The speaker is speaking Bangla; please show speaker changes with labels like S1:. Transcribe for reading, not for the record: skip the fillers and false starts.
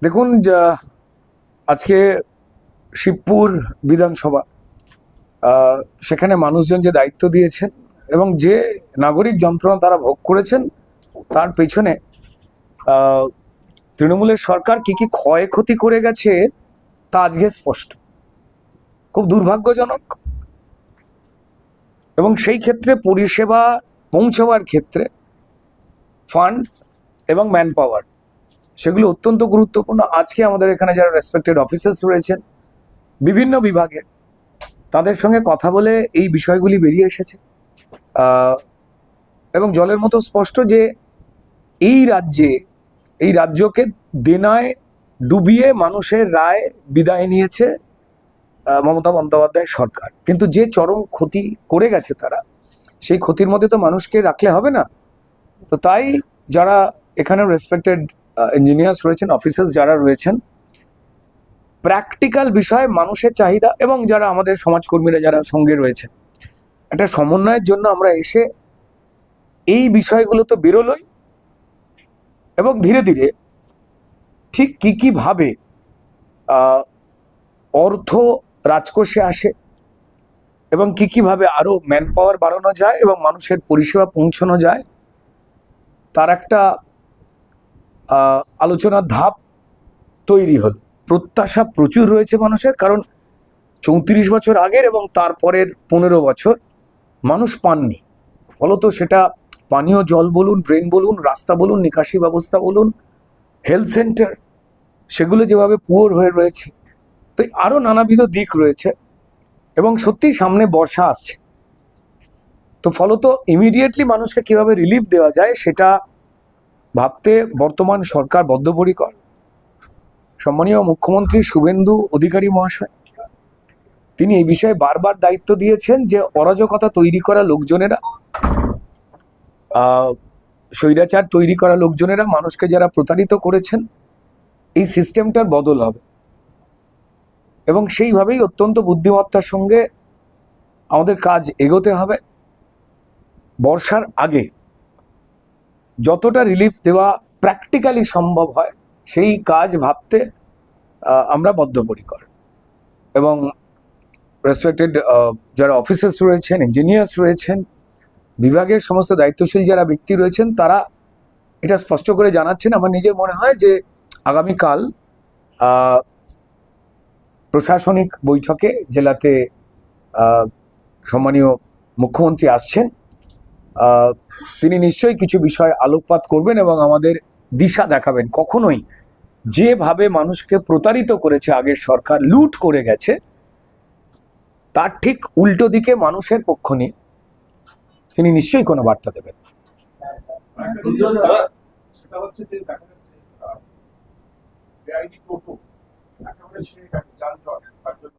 S1: দেখুন, আজকে শিবপুর বিধানসভা, সেখানে মানুষজন যে দায়িত্ব দিয়েছেন এবং যে নাগরিক যন্ত্রণা তারা ভোগ করেছেন, তার পেছনে তৃণমূলের সরকার কি কি ক্ষয়ক্ষতি করে গেছে তা আজকে স্পষ্ট। খুব দুর্ভাগ্যজনক। এবং সেই ক্ষেত্রে পরিষেবা পৌঁছাবার ক্ষেত্রে ফান্ড এবং ম্যান পাওয়ার, সেগুলো অত্যন্ত গুরুত্বপূর্ণ। আজকে আমাদের এখানে যারা রেসপেক্টেড অফিসার্স রয়েছেন বিভিন্ন বিভাগে, তাদের সঙ্গে কথা বলে এই বিষয়গুলি বেরিয়ে এসেছে এবং জলের মতো স্পষ্ট যে এই রাজ্যকে দেনায় ডুবিয়ে মানুষের রায় বিদায় নিয়েছে মমতা বন্দ্যোপাধ্যায় সরকার। কিন্তু যে চরম ক্ষতি করে গেছে তারা, সেই ক্ষতির মধ্যে তো মানুষকে রাখলে হবে না। তো তাই যারা এখানে রেসপেক্টেড ইঞ্জিনিয়ার্স রয়েছেন, অফিসার্স যারা রয়েছেন, প্র্যাকটিক্যাল বিষয় মানুষের চাহিদা এবং যারা আমাদের সমাজকর্মীরা যারা সঙ্গে রয়েছে, একটা সমন্বয়ের জন্য আমরা এসে এই বিষয়গুলো তো বেরোলোই, এবং ধীরে ধীরে ঠিক কি কি ভাবে অর্থ রাজকোষে আসে এবং কি কি ভাবে আরো ম্যান পাওয়ার বাড়ানো যায় এবং মানুষের পরিষেবা পৌঁছানো যায়, তার একটা আলোচনার ধাপ তৈরি হল। প্রত্যাশা প্রচুর রয়েছে মানুষের, কারণ 34 বছর আগের এবং তারপরের 15 বছর মানুষ পাননি। ফলত সেটা পানীয় জল বলুন, ড্রেন বলুন, রাস্তা বলুন, নিকাশি ব্যবস্থা বলুন, হেলথ সেন্টার, সেগুলো যেভাবে পুয়োর হয়ে রয়েছে, তো আরো নানাবিধ দিক রয়েছে। এবং সত্যি সামনে বর্ষা আসছে, তো ফলত ইমিডিয়েটলি মানুষকে কিভাবে রিলিফ দেওয়া যায় সেটা ভাবতে বর্তমান সরকার বদ্ধপরিকর। সম্মানীয় মুখ্যমন্ত্রী শুভেন্দু অধিকারী মহাশয়, তিনি এই বিষয়ে বারবার দায়িত্ব দিয়েছেন যে অরাজকতা তৈরি করা লোকজনেরা, স্বৈরাচার তৈরি করা লোকজনেরা, মানুষকে যারা প্রতারিত করেছেন, এই সিস্টেমটার বদল হবে। এবং সেইভাবেই অত্যন্ত বুদ্ধিমত্তার সঙ্গে আমাদের কাজ এগোতে হবে। বর্ষার আগে যতটা রিলিফ দেওয়া প্র্যাকটিক্যালি সম্ভব হয়, সেই কাজ ভাবতে আমরা বদ্ধপরিকর। এবং রেসপেক্টেড যারা অফিসার্স রয়েছেন, ইঞ্জিনিয়ার্স রয়েছেন, বিভাগের সমস্ত দায়িত্বশীল যারা ব্যক্তি রয়েছেন, তারা এটা স্পষ্ট করে জানাচ্ছেন। আমার নিজের মনে হয় যে আগামীকাল প্রশাসনিক বৈঠকে জেলাতে সম্মানীয় মুখ্যমন্ত্রী আসছেন, তিনি নিশ্চয়ই কিছু বিষয় আলোকপাত করবেন এবং আমাদের দিশা দেখাবেন। কখনোই যেভাবে মানুষকে প্রতারিত করেছে আগের সরকার, লুট করে গেছে, তার ঠিক উল্টো দিকে মানুষের পক্ষ নিয়ে তিনি নিশ্চয়ই কোনো বার্তা দেবেন।